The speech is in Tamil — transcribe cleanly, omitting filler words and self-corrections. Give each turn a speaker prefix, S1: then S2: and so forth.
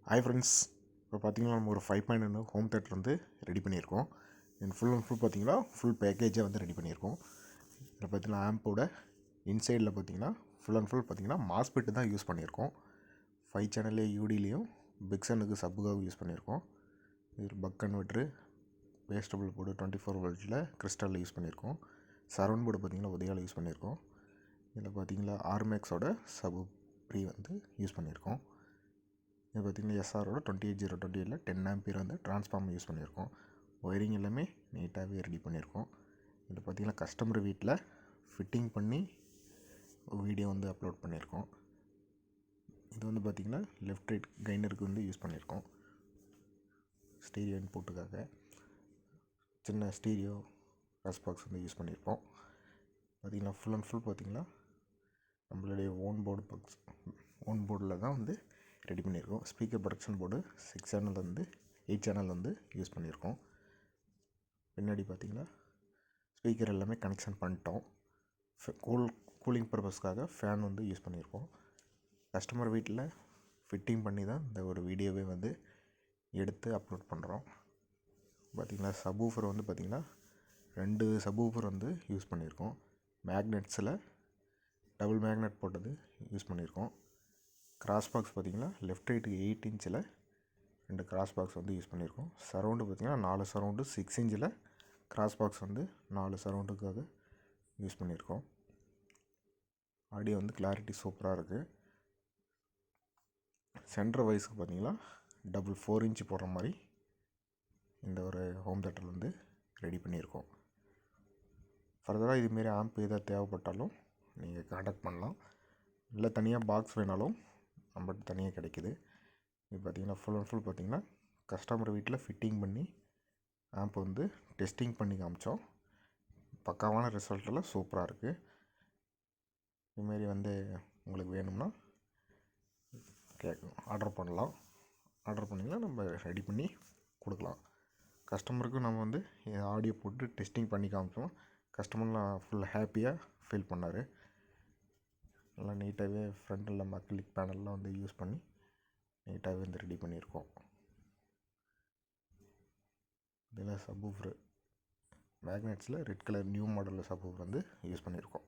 S1: ஹாய் ஃப்ரெண்ட்ஸ், இப்போ பார்த்தீங்கன்னா நம்ம ஒரு 5.1 ஹோம் தேட்டர் வந்து ரெடி பண்ணியிருக்கோம். அண்ட் ஃபுல் அண்ட் ஃபுல் பார்த்தீங்கன்னா ஃபுல் பேக்கேஜாக வந்து ரெடி பண்ணியிருக்கோம். இதில் பார்த்தீங்கன்னா ஆம்போட இன்சைடில் பார்த்தீங்கன்னா ஃபுல் அண்ட் ஃபுல் பார்த்தீங்கன்னா மாஸ்பெட்டு தான் யூஸ் பண்ணியிருக்கோம். 5 சேனல்லே யூடிலையும் பிக்சனுக்கு சப்புக்காக யூஸ் பண்ணியிருக்கோம். இது பக் கன்வெர்ட்ரு வேஸ்டபிள் போர்டு 24 வோல்ட்டில் கிறிஸ்டலில் யூஸ் பண்ணியிருக்கோம். சரவுண்ட் போர்டு பார்த்தீங்கன்னா உதயாவில் யூஸ் பண்ணியிருக்கோம். இதில் பார்த்தீங்கன்னா ஆர்மேக்ஸோட சப்பு ப்ரீ வந்து யூஸ் பண்ணியிருக்கோம். இது பார்த்திங்கன்னா எஸ்ஆரோட 28028ல் 10 ஆம்பியர் வந்து ட்ரான்ஸ்ஃபார்மர் யூஸ் பண்ணியிருக்கோம். ஒயரிங் எல்லாமே நீட்டாகவே ரெடி பண்ணியிருக்கோம். இது பார்த்திங்கன்னா கஸ்டமர் வீட்டில் ஃபிட்டிங் பண்ணி வீடியோ வந்து அப்லோட் பண்ணியிருக்கோம். இது வந்து பார்த்திங்கன்னா லெஃப்ட் ரைட் கைனருக்கு வந்து யூஸ் பண்ணியிருக்கோம். ஸ்டீரியோ இன்புட்டுக்காக சின்ன ஸ்டீரியோ ரஸ் பாக்ஸ் வந்து யூஸ் பண்ணியிருக்கோம். பார்த்திங்கன்னா ஃபுல் அண்ட் ஃபுல் பார்த்திங்கன்னா நம்மளுடைய ஓன் போர்டில் தான் வந்து ரெடி பண்ணியிருக்கோம். ஸ்பீக்கர் ப்ரொடக்ஷன் போர்டு 6 சேனல் வந்து 8 சேனல் வந்து யூஸ் பண்ணியிருக்கோம். பின்னாடி பார்த்திங்கன்னா ஸ்பீக்கர் எல்லாமே கனெக்ஷன் பண்ணிட்டோம். கூலிங் பர்பஸ்க்காக ஃபேன் வந்து யூஸ் பண்ணியிருக்கோம். கஸ்டமர் வீட்டில் ஃபிட்டிங் பண்ணி தான் இந்த ஒரு வீடியோவே வந்து எடுத்து அப்லோட் பண்ணுறோம். பார்த்திங்கன்னா சப்வூஃபர் வந்து பார்த்திங்கன்னா 2 சப்வூஃபர் வந்து யூஸ் பண்ணியிருக்கோம். மேக்னெட்ஸில் டபுள் மேக்னெட் போட்டது யூஸ் பண்ணியிருக்கோம். கிராஸ் பாக்ஸ் பார்த்திங்கன்னா லெஃப்ட் ரைட்டுக்கு 8 இன்ச்சில் 2 கிராஸ் பாக்ஸ் வந்து யூஸ் பண்ணியிருக்கோம். சரவுண்டு பார்த்திங்கன்னா 4 சரவுண்டு 6 இன்ச்சில் கிராஸ் பாக்ஸ் வந்து 4 சரவுண்டுக்காக யூஸ் பண்ணியிருக்கோம். ஆடியோ வந்து கிளாரிட்டி சூப்பராக இருக்குது. சென்டர் வைஸுக்கு பார்த்திங்கன்னா டபுள் 4 இன்ச்சு போடுற மாதிரி இந்த ஒரு ஹோம் தேட்டர் வந்து ரெடி பண்ணியிருக்கோம். ஃபர்தராக இதுமாரி ஆம்ப் எதாவது தேவைப்பட்டாலும் நீங்கள் கான்டாக்ட் பண்ணலாம். இல்லை தனியாக பாக்ஸ் வேணாலும் நம்மகிட்ட தனியாக கிடைக்கிது. இது பார்த்திங்கன்னா ஃபுல் அண்ட் ஃபுல் பார்த்திங்கன்னா கஸ்டமர் வீட்டில் ஃபிட்டிங் பண்ணி ஆம்ப் வந்து டெஸ்டிங் பண்ணி காமிச்சோம். பக்காவான ரிசல்ட்டெல்லாம் சூப்பராக இருக்குது. இதுமாரி வந்து உங்களுக்கு வேணும்னா ஆர்டர் பண்ணலாம். ஆர்டர் பண்ணிங்கன்னா நம்ம ரெடி பண்ணி கொடுக்கலாம். கஸ்டமருக்கும் நம்ம வந்து ஆடியோ போட்டு டெஸ்டிங் பண்ணி காமிச்சோம். கஸ்டமர்லாம் ஃபுல் ஹாப்பியாக ஃபீல் பண்ணார். நல்லா நீட்டாகவே ஃப்ரண்டில் அக்ரிலிக் பேனல்லாம் வந்து யூஸ் பண்ணி நீட்டாகவே வந்து ரெடி பண்ணியிருக்கோம். இதில் சப்வூஃபர் மேக்னெட்ஸில் ரெட் கலர் நியூ மாடலில் சப்வூஃபர் வந்து யூஸ் பண்ணியிருக்கோம்.